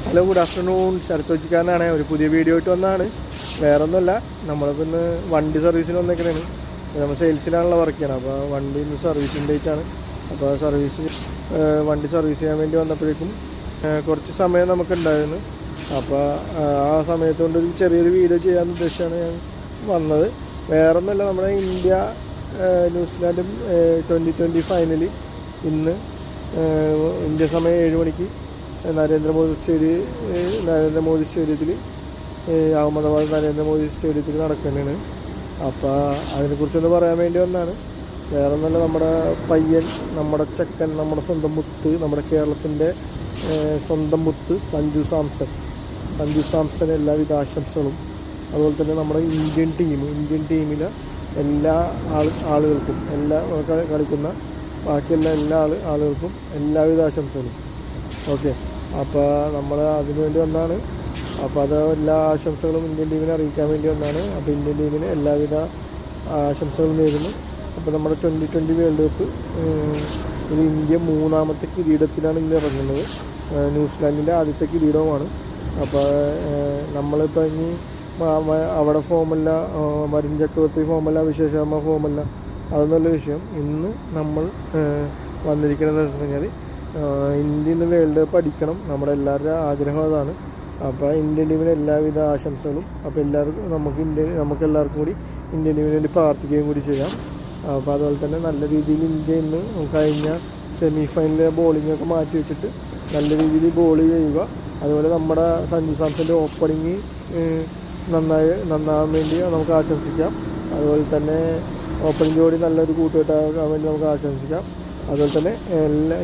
Hello, good afternoon. Sarath കൊച്ചിക്കാരനാണ്. ഒരു പുതിയ വീഡിയോ ആയിട്ട് വന്നതാണ്. വേറൊന്നുമല്ല, നമ്മളിപ്പോൾ ഇന്ന് വണ്ടി സർവീസിന് വന്നേക്കുന്നതാണ്. നമ്മൾ സെയിൽസിലാണുള്ള വർക്ക് ചെയ്യണം. അപ്പോൾ വണ്ടി ഇന്ന് സർവീസിൻ്റെ ഡേറ്റാണ്. അപ്പോൾ വണ്ടി സർവീസ് ചെയ്യാൻ വേണ്ടി വന്നപ്പോഴേക്കും കുറച്ച് സമയം നമുക്കുണ്ടായിരുന്നു. അപ്പോൾ ആ സമയത്ത് കൊണ്ടൊരു ചെറിയൊരു വീഡിയോ ചെയ്യാൻ ഉദ്ദേശിച്ചാണ് ഞാൻ വന്നത്. വേറൊന്നുമല്ല, നമ്മുടെ ന്യൂസിലാൻഡും 2020 ഫൈനലി ഇന്ന് ഇന്ത്യ സമയം 7 മണിക്ക് നരേന്ദ്രമോദി സ്റ്റേഡിയത്തിൽ അഹമ്മദാബാദ് നരേന്ദ്രമോദി സ്റ്റേഡിയത്തിൽ നടക്കുന്നതാണ്. അപ്പോൾ അതിനെക്കുറിച്ചൊന്ന് പറയാൻ വേണ്ടി വന്നതാണ്. വേറൊന്നുമല്ല, നമ്മുടെ പയ്യൻ, നമ്മുടെ ചെക്കൻ, നമ്മുടെ സ്വന്തം മുത്ത്, നമ്മുടെ കേരളത്തിൻ്റെ സ്വന്തം മുത്ത് സഞ്ജു സാംസൺ എല്ലാവിധ ആശംസകളും. അതുപോലെ തന്നെ നമ്മുടെ ഇന്ത്യൻ ടീമിലെ എല്ലാ ആളുകൾക്കും, കളിക്കുന്ന ബാക്കിയുള്ള എല്ലാ ആളുകൾക്കും എല്ലാവിധ ആശംസകളും. ഓക്കെ, അപ്പോൾ നമ്മൾ അതിനു വേണ്ടി വന്നതാണ്. അപ്പോൾ അത് എല്ലാ ആശംസകളും ഇന്ത്യൻ ടീമിനെ അറിയിക്കാൻ വേണ്ടി വന്നതാണ്. അപ്പോൾ ഇന്ത്യൻ ടീമിന് എല്ലാവിധ ആശംസകളും നേരുന്നു. അപ്പോൾ നമ്മുടെ 2020 വേൾഡ് കപ്പ് ഇത് ഇന്ത്യ 3ാമത്തെ കിരീടത്തിലാണ് ഇന്ന് ഇറങ്ങുന്നത്. ന്യൂസിലാൻഡിൻ്റെ ആദ്യത്തെ കിരീടവുമാണ്. അപ്പോൾ നമ്മളിപ്പോൾ ഇനി അവിടെ ഫോമല്ല, വരുൺ ചക്രവർത്തി ഫോമല്ല, അഭിഷേക് ശർമ്മ ഫോമല്ല, അതൊന്നുമല്ല വിഷയം. ഇന്ന് നമ്മൾ വന്നിരിക്കുന്നത് എന്ന് വെച്ച് കഴിഞ്ഞാൽ ഇന്ത്യ ഇന്ന് വേൾഡ് കപ്പ് അടിക്കണം. നമ്മുടെ എല്ലാവരുടെയും ആഗ്രഹം അതാണ്. അപ്പോൾ ഇന്ത്യൻ ടീമിന് എല്ലാവിധ ആശംസകളും. അപ്പോൾ നമുക്ക് എല്ലാവർക്കും കൂടി ഇന്ത്യൻ ടീമിന് വേണ്ടി പ്രാർത്ഥിക്കുകയും കൂടി ചെയ്യാം. അപ്പോൾ അതുപോലെ തന്നെ നല്ല രീതിയിൽ ഇന്ത്യ ഇന്ന് കഴിഞ്ഞ സെമി ഫൈനലിലെ ബോളിങ്ങൊക്കെ മാറ്റി വെച്ചിട്ട് നല്ല രീതിയിൽ ബോൾ ചെയ്യുക. അതുപോലെ നമ്മുടെ സഞ്ജു സാംസൻ്റെ ഓപ്പണിങ് നന്നാവാൻ വേണ്ടി നമുക്ക് ആശംസിക്കാം. അതുപോലെ തന്നെ ഓപ്പണിംഗ് ജോഡി നല്ലൊരു കൂട്ടുകെട്ടാകാൻ വേണ്ടി നമുക്ക് ആശംസിക്കാം. അതുപോലെ തന്നെ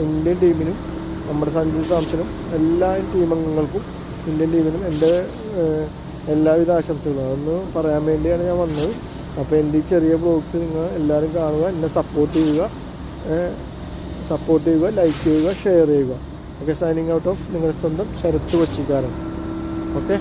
ഇന്ത്യൻ ടീമിനും നമ്മുടെ സഞ്ജു സാംസണും എല്ലാ ടീമംഗങ്ങൾക്കും ഇന്ത്യൻ ടീമിനും എൻ്റെ എല്ലാവിധ ആശംസകളും അതൊന്ന് പറയാൻ വേണ്ടിയാണ് ഞാൻ വന്നത്. അപ്പോൾ എൻ്റെ ഈ ചെറിയ ബ്ലോഗ്സ് നിങ്ങൾ എല്ലാവരും കാണുക, എന്നെ സപ്പോർട്ട് ചെയ്യുക, ലൈക്ക് ചെയ്യുക, ഷെയർ ചെയ്യുക. ഓക്കെ, സൈനിങ് ഔട്ട് ഓഫ് നിങ്ങളുടെ സ്വന്തം ശരത്ത് കൊച്ചിക്കാരൻ. ഓക്കെ.